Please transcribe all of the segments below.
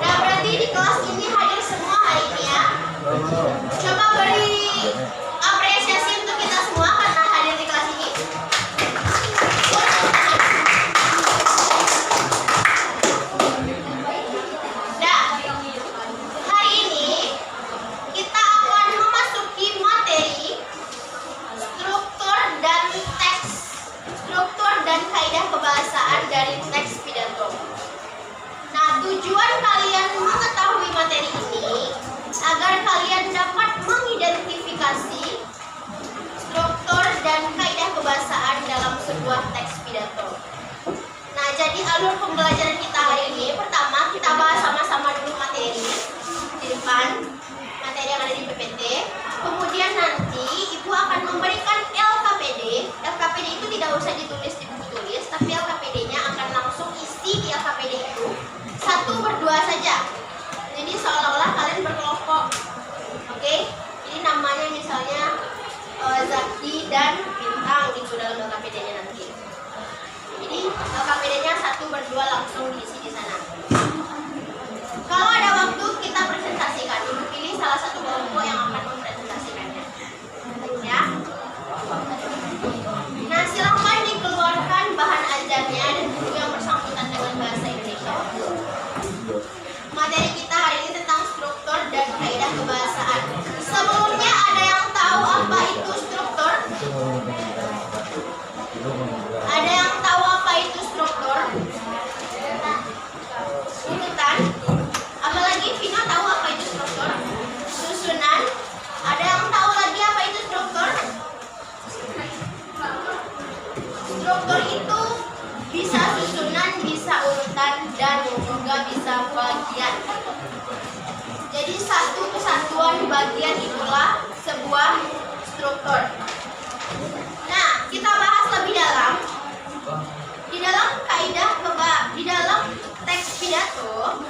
Nah, berarti di kelas ini hadir semua hari ini ya. Coba beri apresiasi untuk kita semua karena hadir di kelas ini. Nah, hari ini kita akan memasuki materi struktur dan kaidah kebahasaan dari teks pidato. Nah, tujuan kalian mengetahui materi ini agar kalian dapat mengidentifikasi struktur dan kaidah kebahasaan dalam sebuah teks pidato. Nah, jadi alur pembelajaran kita hari ini, pertama kita bahas sama-sama dulu materi di depan, materi yang ada di PPT. Kemudian nanti Ibu akan memberikan LKPD. LKPD itu tidak usah ditulis di buku tulis, tapi LKPD-nya akan langsung isi di LKPD itu 1/2 saja. Jadi seolah-olah kalian berkelompok. Oke? Jadi namanya misalnya Zaki dan Bintang gitu dalam LKPD-nya nanti. Jadi LKPD-nya 1/2 langsung diisi di sana. Kalau ada waktu kita presentasikan. Ibu pilih salah satu kelompok yang akan mempresentasikannya. Ya. Nah, silahkan dikeluarkan bahan ajarnya dan buku yang bersangkutan dengan bahasa Indonesia. Materi kita hari ini tentang struktur dan kaidah kebahasaan. Sebelumnya ada yang tahu apa itu struktur? Ada yang tahu apa itu struktur? Urutan. Apalagi Vina tahu apa itu struktur? Susunan. Ada yang tahu lagi apa itu struktur? Struktur itu bisa susunan, bisa urutan, dan juga bisa bagian. Jadi satu kesatuan bagian itulah sebuah struktur. Nah, kita bahas lebih dalam. Di dalam teks pidato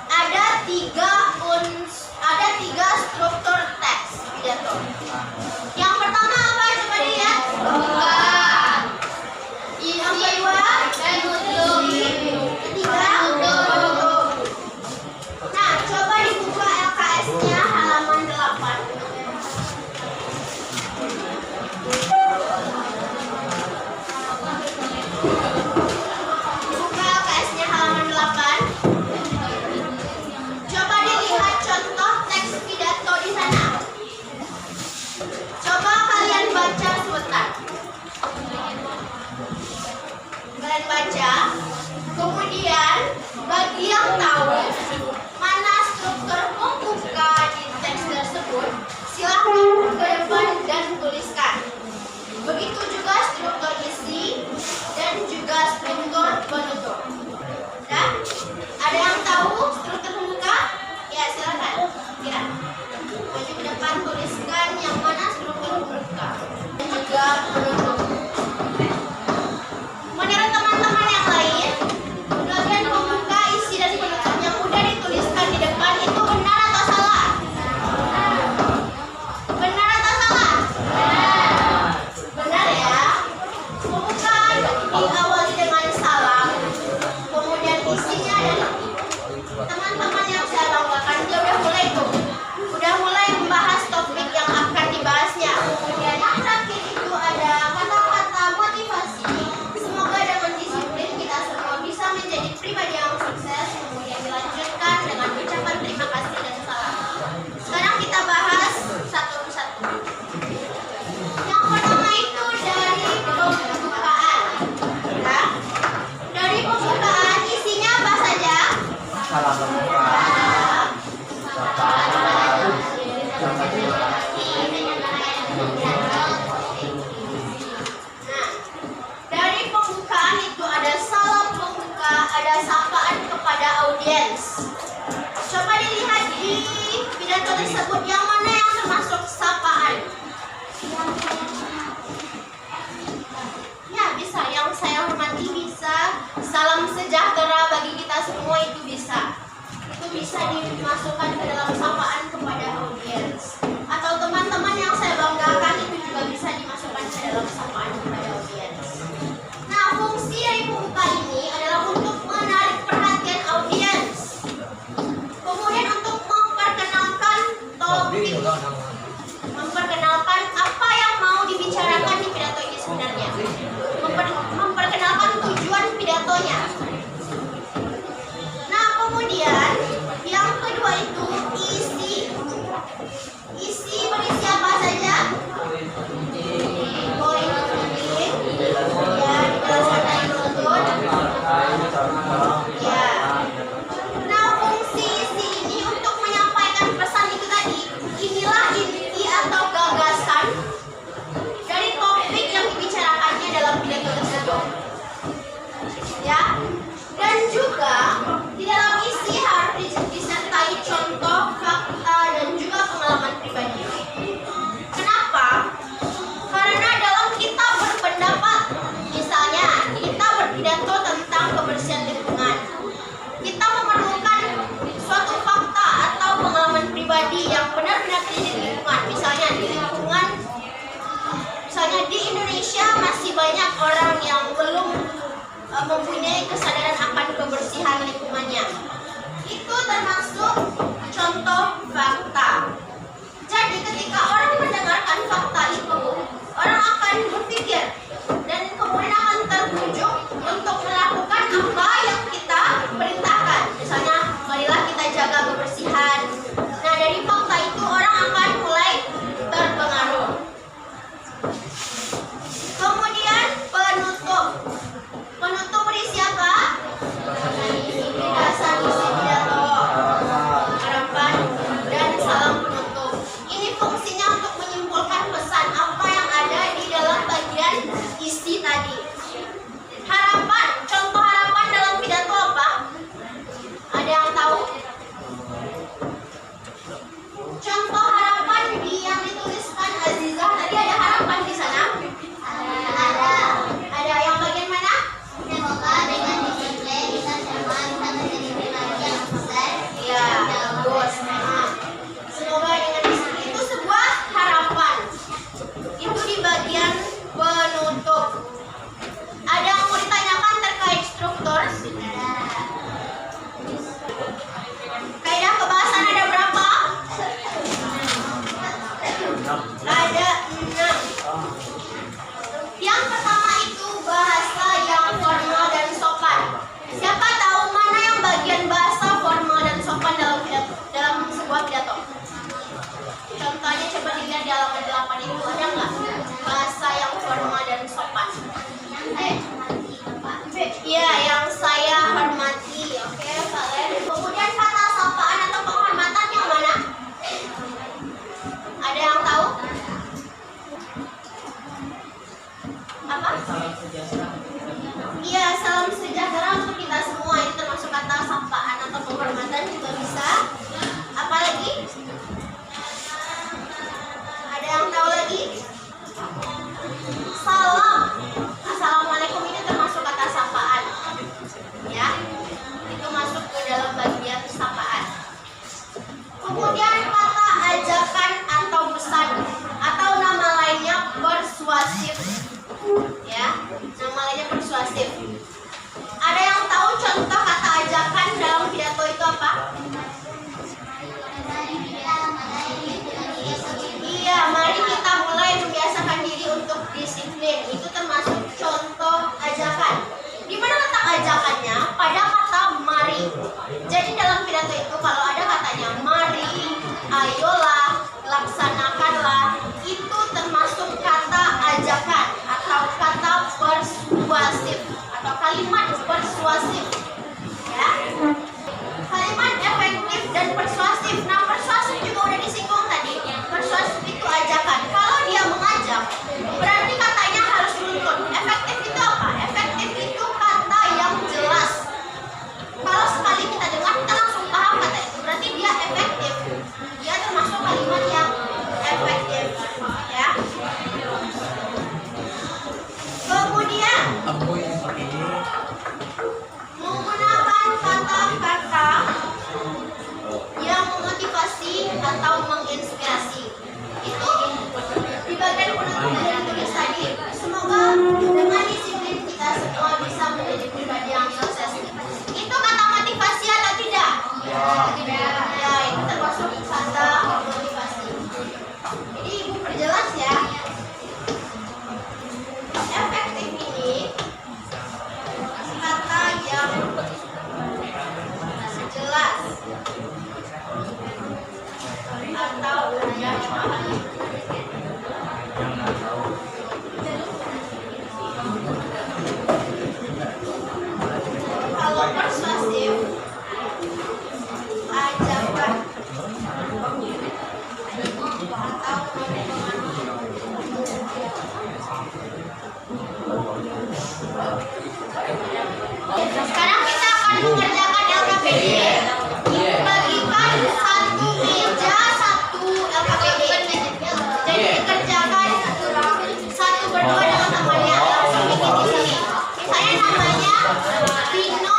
ada tiga struktur teks pidato. Yang pertama apa? Coba lihat. Yang kedua, ketiga, nah, coba dibuka LKS-nya halaman 8. kepada audiens. Coba dilihat di pidato tersebut yang mana yang termasuk sapaan. Ya, bisa. Yang saya hormati bisa. Salam sejahtera bagi kita semua itu bisa. Itu bisa dimasukkan ke dalam sapaan kepada audiens. Atau teman-teman yang saya banggakan itu juga bisa dimasukkan ke dalam sapaan kepada audiens. Nah, fungsi dari pembuka ini adalah untuk menarik perhatian audiens. Kemudian untuk memperkenalkan topik, memperkenalkan apa yang mau dibicarakan di pidato ini sebenarnya, memperkenalkan tujuan pidatonya. Nah, kemudian yang kedua itu isi. Isi berisi apa saja? Poin penting. Ya, dijelaskan dari penuntut. Ya. Nah, fungsi isi ini untuk menyampaikan pesan itu tadi. Inilah inti atau gagasan dari topik yang dibicarakannya dalam pidato tersebut. Ya. Dan juga di dalam isi harus disertai contoh, fakta, dan juga pengalaman pribadi. Kenapa? Karena dalam kita berpendapat, misalnya kita berpidato tentang kebersihan lingkungan, kita memerlukan suatu fakta atau pengalaman pribadi yang benar-benar terjadi di lingkungan. Misalnya di lingkungan, misalnya di Indonesia masih banyak orang yang belum mempunyai kesadaran akan kebersihan lingkungannya. Itu termasuk contoh fakta. Jadi ketika orang mendengarkan fakta itu, orang akan berpikir dan kemudian akan terbujuk untuk melakukan apa yang kita perintahkan. Misalnya, marilah kita jaga kebersihan. Nah, dari fakta itu orang akan mulai terpengaruh. Kemudian penutup. Penutup berisi apa? Dasar isi pidato, harapan, dan salam penutup. Ini fungsinya untuk menyimpulkan pesan apa yang ada di dalam bagian isi tadi. Harapan, contoh harapan dalam pidato apa? Ada yang tahu? Contoh harapan yang dituliskan Azizah tadi, ada harapan di sana? Ada. Ada yang bagian mana? Semoga dengan disiplin kita semua bisa menjadi pribadi yang sukses. Ya, bagus. Semoga dengan disiplin itu sebuah harapan. Itu di bagian penutup. Ada yang mau ditanyakan terkait struktur? Kaidah kebahasan ada berapa? Ada 6. Yang pertama itu bahasa yang formal dan sopan. Siapa tahu mana yang bagian bahasa formal dan sopan dalam sebuah pidato? Contohnya coba dilihat di halaman 8 itu, ada nggak bahasa yang formal dan sopan? Iya, yang saya hormati. Oke, kalian. Kemudian kata sapaan atau penghormatan yang mana? Ada yang tahu? Apa? Iya, salam sejahtera untuk kita semua. Itu termasuk kata sapaan atau penghormatan juga bisa. Apalagi? Ada yang tahu lagi? Salam. Assalamualaikum ini termasuk kata sapaan. Ya, itu masuk ke dalam bagian sapaan. Kemudian kata ajakan atau pesan atau nama lainnya persuasif. Ya, nama lainnya dengan disiplin kita semua bisa menjadi pribadi yang sukses. Itu kata motivasi atau tidak? Ya, itu termasuk kata motivasi. Jadi ibu perjelas ya. Efektif ini kata yang jelas atau yang paham. Kalau persuasif, ajakan atau sekarang kita akan mengerjakan LKPD. Bagikan satu meja, satu LKPD. Jadi dikerjakan satu berdua dengan temannya. Misalnya namanya Vino